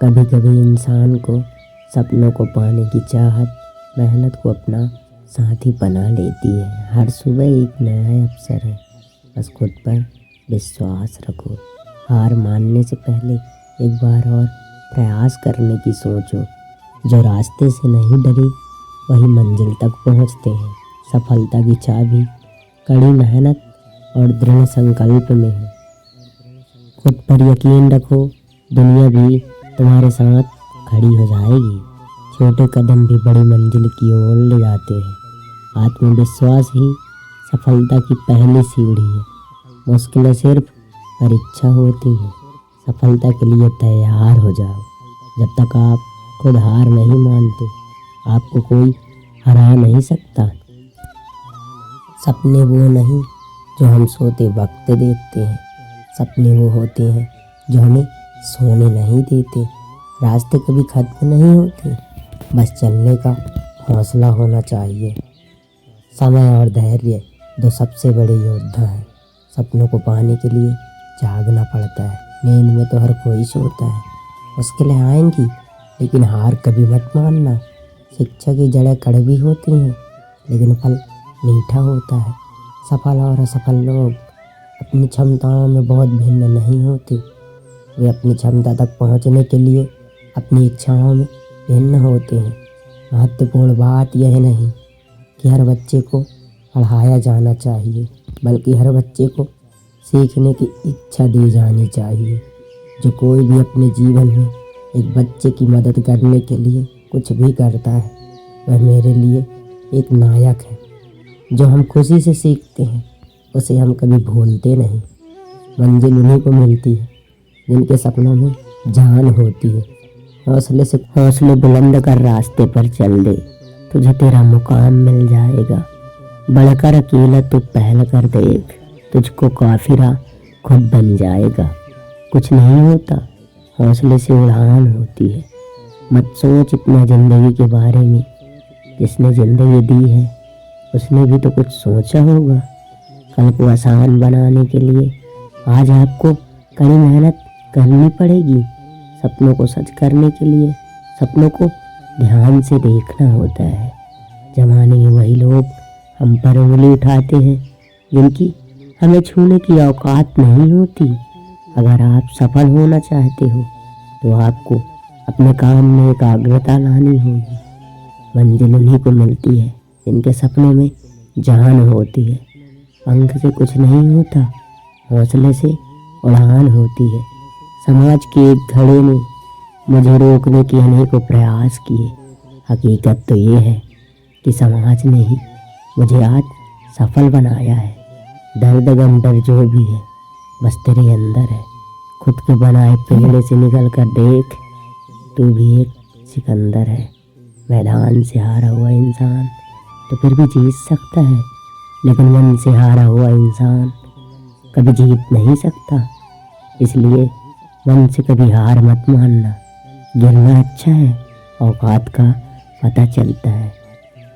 कभी कभी इंसान को सपनों को पाने की चाहत मेहनत को अपना साथी बना लेती है। हर सुबह एक नया अवसर है, बस खुद पर विश्वास रखो। हार मानने से पहले एक बार और प्रयास करने की सोचो। जो रास्ते से नहीं डरे वही मंजिल तक पहुंचते हैं। सफलता की चाबी कड़ी मेहनत और दृढ़ संकल्प में है। खुद पर यकीन रखो, दुनिया भी तुम्हारे साथ खड़ी हो जाएगी। छोटे कदम भी बड़ी मंजिल की ओर ले जाते हैं। आत्मविश्वास ही सफलता की पहली सीढ़ी है। मुश्किलें सिर्फ परीक्षा होती हैं। सफलता के लिए तैयार हो जाओ। जब तक आप खुद हार नहीं मानते, आपको कोई हरा नहीं सकता। सपने वो नहीं जो हम सोते वक्त देखते हैं, सपने वो होते हैं जो हमें सोने नहीं देते। रास्ते कभी खत्म नहीं होते, बस चलने का हौसला होना चाहिए। समय और धैर्य दो सबसे बड़े योद्धा हैं। सपनों को पाने के लिए जागना पड़ता है। नींद में तो हर कोई सोता है। मुश्किलें आएंगी, लेकिन हार कभी मत मानना। शिक्षा की जड़ें कड़वी होती हैं, लेकिन फल मीठा होता है। सफल और असफल लोग अपनी क्षमताओं में बहुत भिन्न नहीं होते। वे अपनी क्षमता तक पहुंचने के लिए अपनी इच्छाओं में भिन्न होते हैं। महत्वपूर्ण बात यह नहीं कि हर बच्चे को पढ़ाया जाना चाहिए, बल्कि हर बच्चे को सीखने की इच्छा दी जानी चाहिए। जो कोई भी अपने जीवन में एक बच्चे की मदद करने के लिए कुछ भी करता है, वह मेरे लिए एक नायक है। जो हम खुशी से सीखते हैं, उसे हम कभी भूलते नहीं। मंजिल उन्हीं को मिलती है जिनके सपनों में जान होती है। हौसले बुलंद कर रास्ते पर चल दे, तुझे तेरा मुकाम मिल जाएगा। बढ़कर अकेला तू पहल कर देख, तुझको काफिरा खुद बन जाएगा। कुछ नहीं होता, हौसले से उड़ान होती है। मत सोच इतना जिंदगी के बारे में, जिसने जिंदगी दी है उसने भी तो कुछ सोचा होगा। कल को आसान बनाने के लिए आज आपको कड़ी मेहनत करनी पड़ेगी। सपनों को सच करने के लिए सपनों को ध्यान से देखना होता है। जमाने में वही लोग हम पर उंगली उठाते हैं जिनकी हमें छूने की औकात नहीं होती। अगर आप सफल होना चाहते हो तो आपको अपने काम में एकाग्रता लानी होगी। मंजिल उन्हीं को मिलती है जिनके सपनों में जान होती है। पंख से कुछ नहीं होता, हौसले से उड़ान होती है। समाज के एक घड़े ने मुझे रोकने के अनेकों प्रयास किए। हकीकत तो ये है कि समाज ने ही मुझे आज सफल बनाया है। दर्द गम डर जो भी है, बस तेरे अंदर है। खुद के बनाए पिंजरे से निकल कर देख, तू भी एक सिकंदर है। मैदान से हारा हुआ इंसान तो फिर भी जीत सकता है, लेकिन मन से हारा हुआ इंसान कभी जीत नहीं सकता। इसलिए मन से कभी हार मत मानना। गिरना अच्छा है, औकात का पता चलता है।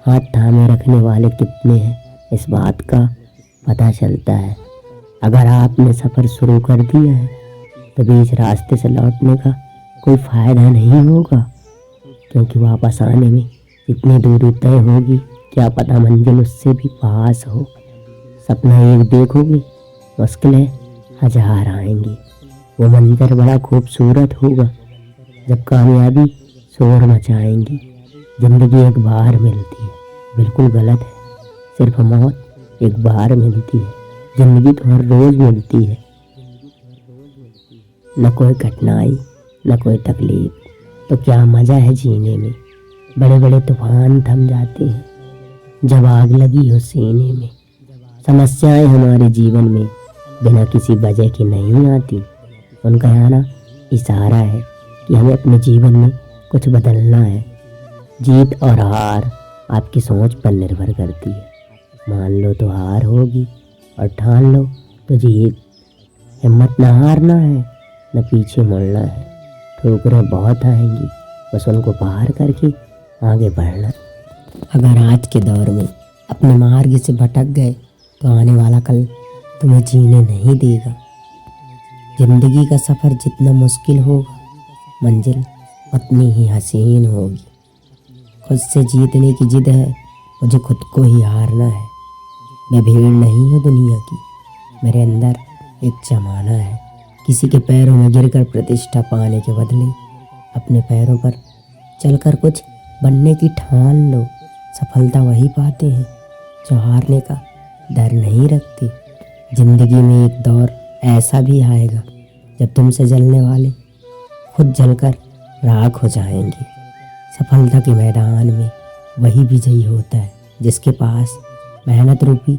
हाथ थामे रखने वाले कितने हैं, इस बात का पता चलता है। अगर आपने सफ़र शुरू कर दिया है तो बीच रास्ते से लौटने का कोई फ़ायदा नहीं होगा, क्योंकि वापस आने में इतनी दूरी तय होगी, क्या पता मंजिल उससे भी पास हो। सपना एक देखोगे, मुश्किलें हजार आएंगी। वो मंजर बड़ा खूबसूरत होगा जब कामयाबी शोर मचाएंगी। ज़िंदगी एक बार मिलती है, बिल्कुल गलत है। सिर्फ मौत एक बार मिलती है, ज़िंदगी तो हर रोज़ मिलती है। न कोई कठिनाई न कोई तकलीफ, तो क्या मज़ा है जीने में। बड़े बड़े तूफान थम जाते हैं जब आग लगी हो सीने में। समस्याएं हमारे जीवन में बिना किसी वजह के नहीं आती। उनका आना इशारा है कि हमें अपने जीवन में कुछ बदलना है। जीत और हार आपकी सोच पर निर्भर करती है। मान लो तो हार होगी और ठान लो तो जीत। हिम्मत न हारना है, न पीछे मुड़ना है। ठोकरें बहुत आएंगी, बस उनको पार करके आगे बढ़ना। अगर आज के दौर में अपने मार्ग से भटक गए तो आने वाला कल तुम्हें जीने नहीं देगा। जिंदगी का सफ़र जितना मुश्किल होगा, मंजिल उतनी ही हसीन होगी। खुद से जीतने की जिद है, मुझे खुद को ही हारना है। मैं भीड़ नहीं हूँ दुनिया की, मेरे अंदर एक जमाना है। किसी के पैरों में गिरकर प्रतिष्ठा पाने के बदले अपने पैरों पर चलकर कुछ बनने की ठान लो। सफलता वही पाते हैं जो हारने का डर नहीं रखते। जिंदगी में एक दौर ऐसा भी आएगा जब तुमसे जलने वाले खुद जलकर राख हो जाएंगे। सफलता के मैदान में वही विजयी होता है जिसके पास मेहनत रूपी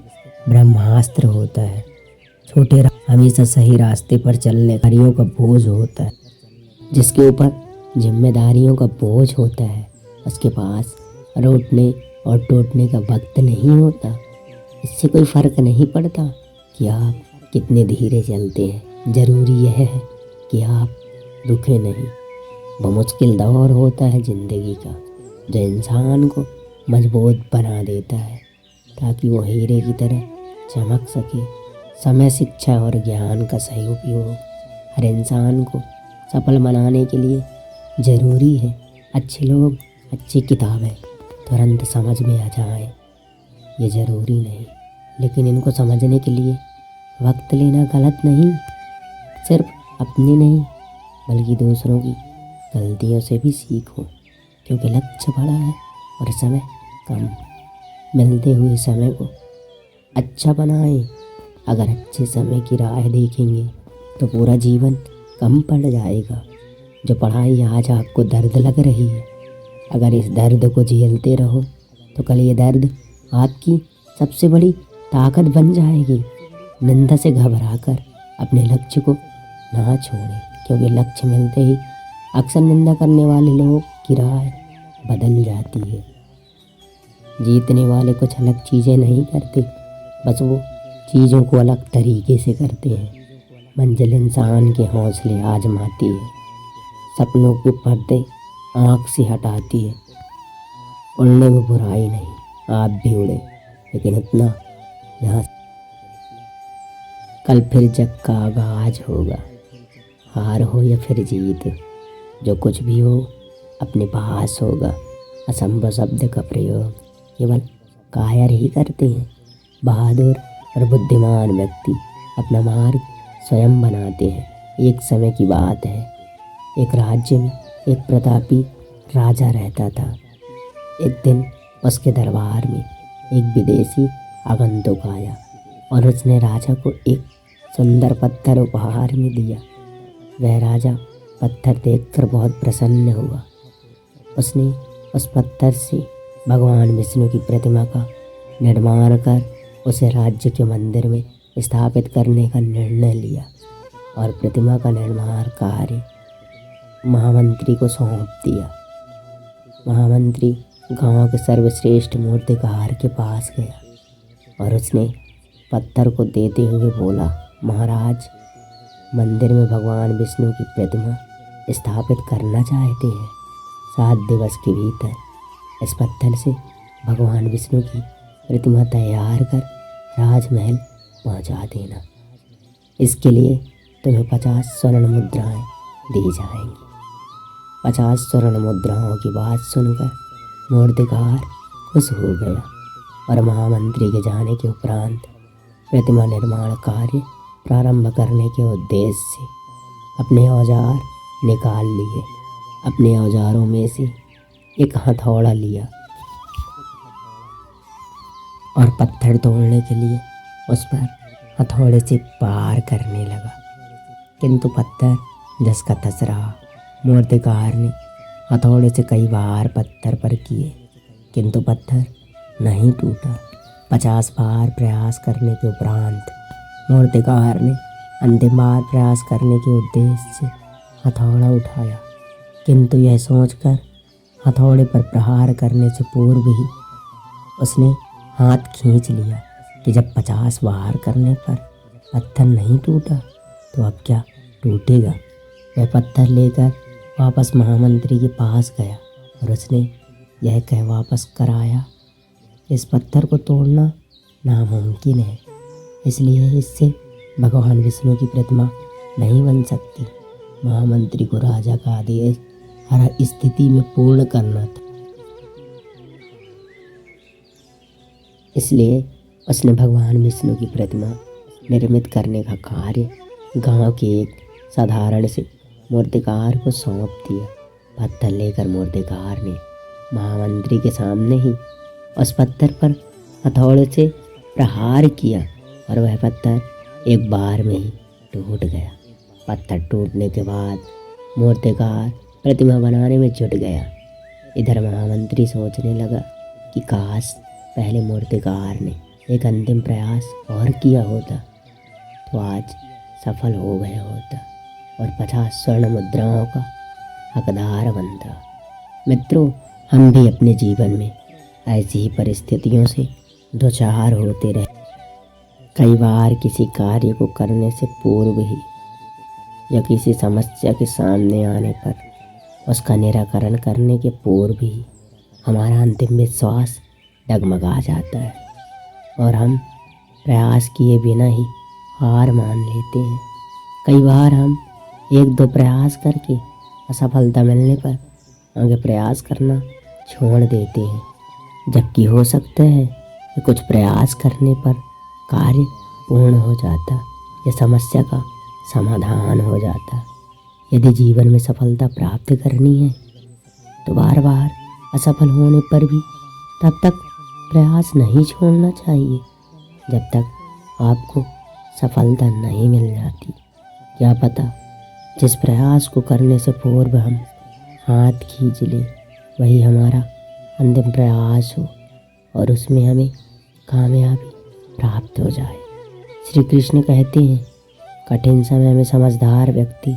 ब्रह्मास्त्र होता है। छोटे हमेशा सही रास्ते पर चलने वालों का बोझ होता है। जिसके ऊपर जिम्मेदारियों का बोझ होता है उसके पास रोटने और टूटने का वक्त नहीं होता। इससे कोई फर्क नहीं पड़ता कि आप कितने धीरे चलते हैं, ज़रूरी यह है कि आप रुके नहीं। वो मुश्किल दौर होता है ज़िंदगी का जो इंसान को मजबूत बना देता है ताकि वो हीरे की तरह चमक सके। समय, शिक्षा और ज्ञान का सही उपयोग हर इंसान को सफल बनाने के लिए ज़रूरी है। अच्छे लोग, अच्छी किताबें तुरंत समझ में आ जाएं, ये ज़रूरी नहीं, लेकिन इनको समझने के लिए वक्त लेना गलत नहीं। सिर्फ अपनी नहीं बल्कि दूसरों की गलतियों से भी सीखो, क्योंकि लक्ष्य बड़ा है और समय कम। मिलते हुए समय को अच्छा बनाएं। अगर अच्छे समय की राह देखेंगे तो पूरा जीवन कम पड़ जाएगा। जो पढ़ाई आज आपको दर्द लग रही है, अगर इस दर्द को झेलते रहो तो कल ये दर्द आपकी सबसे बड़ी ताकत बन जाएगी। निंदा से घबराकर अपने लक्ष्य को ना छोड़ें, क्योंकि लक्ष्य मिलते ही अक्सर निंदा करने वाले लोगों की राह बदल जाती है। जीतने वाले कुछ अलग चीज़ें नहीं करते, बस वो चीज़ों को अलग तरीके से करते हैं। मंजिल इंसान के हौसले आजमाती है, सपनों के पर्दे आँख से हटाती है। उड़ने में बुराई नहीं, आप भी उड़े, लेकिन इतना यहाँ कल फिर जग का आगाज होगा। हार हो या फिर जीत, जो कुछ भी हो अपने पास होगा। असंभव शब्द का प्रयोग केवल कायर ही करते हैं। बहादुर और बुद्धिमान व्यक्ति अपना मार्ग स्वयं बनाते हैं। एक समय की बात है, एक राज्य में एक प्रतापी राजा रहता था। एक दिन उसके दरबार में एक विदेशी आगंतुक आया और उसने राजा को एक सुंदर पत्थर उपहार में दिया। वह राजा पत्थर देखकर बहुत प्रसन्न हुआ। उसने उस पत्थर से भगवान विष्णु की प्रतिमा का निर्माण कर उसे राज्य के मंदिर में स्थापित करने का निर्णय लिया और प्रतिमा का निर्माण कार्य महामंत्री को सौंप दिया। महामंत्री गांव के सर्वश्रेष्ठ मूर्तिकार के पास गया और उसने पत्थर को देते हुए बोला, महाराज, मंदिर में भगवान विष्णु की प्रतिमा स्थापित करना चाहते हैं। 7 दिवस के भीतर इस पत्थर से भगवान विष्णु की प्रतिमा तैयार कर राजमहल पहुंचा देना। इसके लिए तुम्हें 50 स्वर्ण मुद्राएं दी जाएंगी। 50 स्वर्ण मुद्राओं की बात सुनकर मूर्तिकार खुश हो गया और महामंत्री के जाने के उपरांत प्रतिमा निर्माण कार्य प्रारंभ करने के उद्देश्य से अपने औजार निकाल लिए। अपने औजारों में से एक हथौड़ा लिया और पत्थर तोड़ने के लिए उस पर हथौड़े से पार करने लगा, किंतु पत्थर जस का तस रहा। मूर्तिकार ने हथौड़े से कई बार पत्थर पर किए, किंतु पत्थर नहीं टूटा। 50 बार प्रयास करने के उपरांत मूर्तिकार ने अंतिम बार प्रयास करने के उद्देश्य से हथौड़ा उठाया, किंतु यह सोचकर हथौड़े पर प्रहार करने से पूर्व ही उसने हाथ खींच लिया कि जब 50 बार करने पर पत्थर नहीं टूटा तो अब क्या टूटेगा। वह पत्थर लेकर वापस महामंत्री के पास गया और उसने यह कह वापस कराया, इस पत्थर को तोड़ना नामुमकिन है, इसलिए इससे भगवान विष्णु की प्रतिमा नहीं बन सकती। महामंत्री को राजा का आदेश हर स्थिति में पूर्ण करना था। इसलिए उसने भगवान विष्णु की प्रतिमा निर्मित करने का कार्य गांव के एक साधारण से मूर्तिकार को सौंप दिया। पत्थर लेकर मूर्तिकार ने महामंत्री के सामने ही उस पत्थर पर हथौड़े से प्रहार किया और वह पत्थर एक बार में ही टूट गया। पत्थर टूटने के बाद मूर्तिकार प्रतिमा बनाने में जुट गया। इधर महामंत्री सोचने लगा कि काश पहले मूर्तिकार ने एक अंतिम प्रयास और किया होता तो आज सफल हो गया होता और 50 स्वर्ण मुद्राओं का हकदार बनता। मित्रों, हम भी अपने जीवन में ऐसी ही परिस्थितियों से दो चार होते रहे। कई बार किसी कार्य को करने से पूर्व ही या किसी समस्या के सामने आने पर उसका निराकरण करने के पूर्व ही हमारा अंतिम विश्वास डगमगा जाता है और हम प्रयास किए बिना ही हार मान लेते हैं। कई बार हम एक दो प्रयास करके असफलता मिलने पर आगे प्रयास करना छोड़ देते हैं, जबकि हो सकता है कि कुछ प्रयास करने पर कार्य पूर्ण हो जाता या समस्या का समाधान हो जाता। यदि जीवन में सफलता प्राप्त करनी है तो बार बार असफल होने पर भी तब तक प्रयास नहीं छोड़ना चाहिए जब तक आपको सफलता नहीं मिल जाती। क्या पता जिस प्रयास को करने से पूर्व हम हाथ खींच लें वही हमारा अंतिम प्रयास हो और उसमें हमें कामयाबी प्राप्त हो जाए। श्री कृष्ण कहते हैं, कठिन समय में समझदार व्यक्ति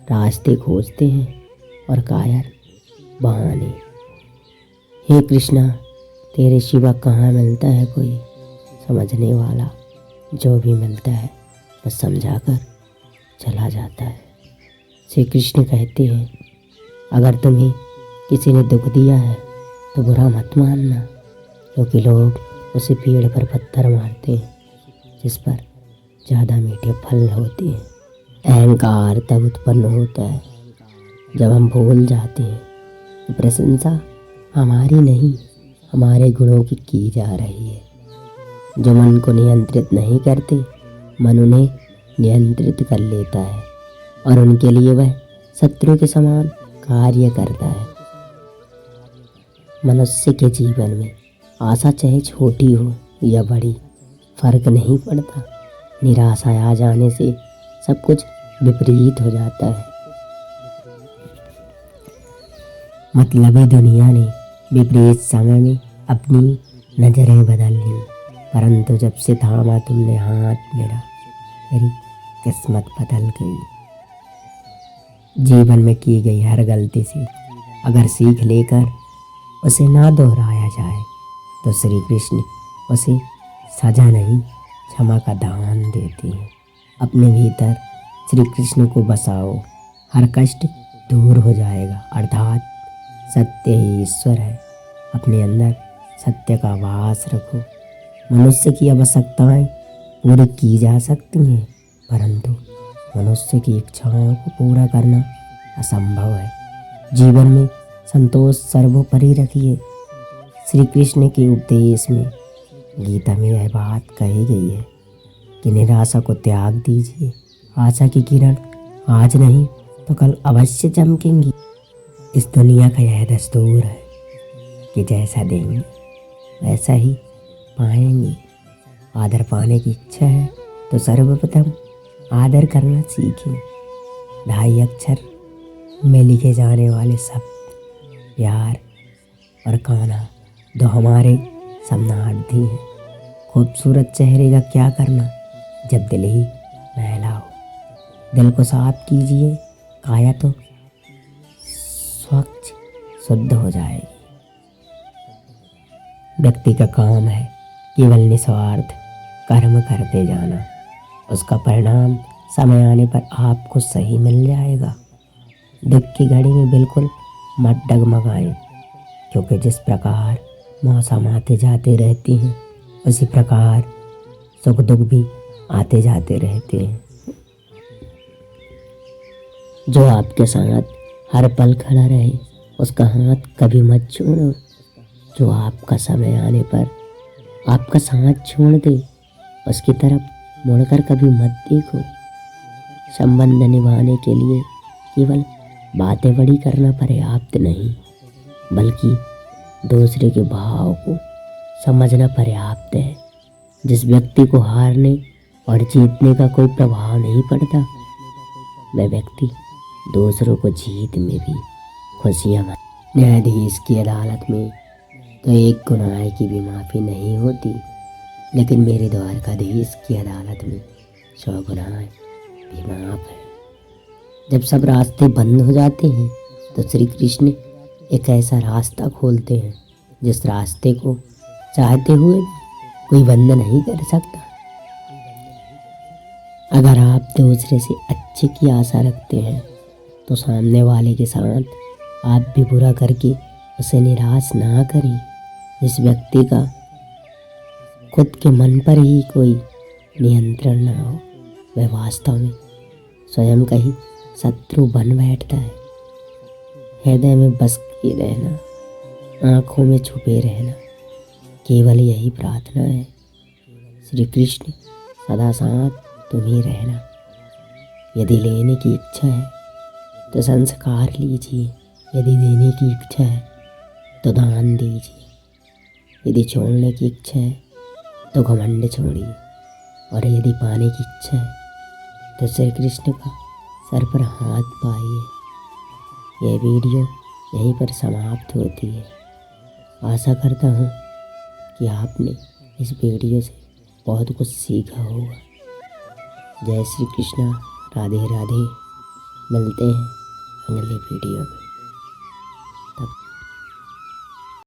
रास्ते खोजते हैं और कायर बहाने। हे कृष्णा, तेरे सिवा कहाँ मिलता है कोई समझने वाला। जो भी मिलता है बस समझाकर चला जाता है। श्री कृष्ण कहते हैं, अगर तुम्हें किसी ने दुख दिया है तो बुरा मत मानना, क्योंकि लोग उसे पेड़ पर पत्थर मारते हैं जिस पर ज़्यादा मीठे फल होते हैं। अहंकार तब उत्पन्न होता है जब हम भूल जाते हैं कि प्रशंसा हमारी नहीं हमारे गुणों की जा रही है। जो मन को नियंत्रित नहीं करते, मन उन्हें नियंत्रित कर लेता है और उनके लिए वह शत्रु के समान कार्य करता है। मनुष्य के जीवन में आशा चाहे छोटी हो या बड़ी फर्क नहीं पड़ता। निराशा आ जाने से सब कुछ विपरीत हो जाता है। मतलबी दुनिया ने विपरीत समय में अपनी नजरें बदल ली, परंतु जब से थामा तुमने हाथ मेरा, मेरी किस्मत बदल गई। जीवन में की गई हर गलती से अगर सीख लेकर उसे ना दोहराया जाए तो श्री कृष्ण उसे सजा नहीं क्षमा का दान देते हैं। अपने भीतर श्री कृष्ण को बसाओ, हर कष्ट दूर हो जाएगा। अर्थात सत्य ही ईश्वर है। अपने अंदर सत्य का वास रखो। मनुष्य की आवश्यकताएं पूरी की जा सकती हैं, परंतु मनुष्य की इच्छाओं को पूरा करना असंभव है। जीवन में संतोष सर्वोपरि रखिए। श्री कृष्ण के उपदेश में, गीता में यह बात कही गई है कि निराशा को त्याग दीजिए। आशा की किरण आज नहीं तो कल अवश्य चमकेंगी। इस दुनिया का यह दस्तूर है कि जैसा देंगे वैसा ही पाएंगे। आदर पाने की इच्छा है तो सर्वप्रथम आदर करना सीखें। 2.5 अक्षर में लिखे जाने वाले शब्द प्यार और कान्हा दो हमारे शब्दार्थी हैं। खूबसूरत चेहरे का क्या करना जब दिल ही मैला हो। दिल को साफ कीजिए, काया तो स्वच्छ शुद्ध हो जाएगी। व्यक्ति का काम है केवल निस्वार्थ कर्म करते जाना। उसका परिणाम समय आने पर आपको सही मिल जाएगा। दुख की घड़ी में बिल्कुल मत डगमगाएं, क्योंकि जिस प्रकार मौसम आते जाते रहते हैं उसी प्रकार सुख दुख भी आते जाते रहते हैं। जो आपके साथ हर पल खड़ा रहे, उसका हाथ कभी मत छोड़ो। जो आपका समय आने पर आपका साथ छोड़ दे, उसकी तरफ मुड़कर कभी मत देखो। संबंध निभाने के लिए केवल बातें बड़ी करना पर्याप्त नहीं, बल्कि दूसरे के भाव को समझना पर्याप्त है। जिस व्यक्ति को हारने और जीतने का कोई प्रभाव नहीं पड़ता, वह व्यक्ति दूसरों को जीत में भी खुशियाँ मांगता। न्यायाधीश की अदालत में तो एक गुनाह की भी माफ़ी नहीं होती, लेकिन मेरे द्वारकाधीश की अदालत में 100 गुनाह भी माफ़ है। जब सब रास्ते बंद हो जाते हैं तो श्री कृष्ण एक ऐसा रास्ता खोलते हैं जिस रास्ते को चाहते हुए कोई बंद नहीं कर सकता। अगर आप दूसरे से अच्छे की आशा रखते हैं तो सामने वाले के साथ आप भी बुरा करके उसे निराश ना करें। जिस व्यक्ति का खुद के मन पर ही कोई नियंत्रण ना हो, वह वास्तव में स्वयं का ही शत्रु बन बैठता है। हृदय में बस के रहना, आँखों में छुपे रहना, केवल यही प्रार्थना है। श्री कृष्ण सदा साथ तुम ही रहना। यदि लेने की इच्छा है तो संस्कार लीजिए, यदि देने की इच्छा है तो दान दीजिए, यदि छोड़ने की इच्छा है तो घमंड छोड़िए, और यदि पाने की इच्छा है तो श्री कृष्ण का सर पर हाथ पाइए। यह वीडियो यहीं पर समाप्त होती है। आशा करता हूँ कि आपने इस वीडियो से बहुत कुछ सीखा होगा। जय श्री कृष्णा, राधे राधे। मिलते हैं अगले वीडियो में। तब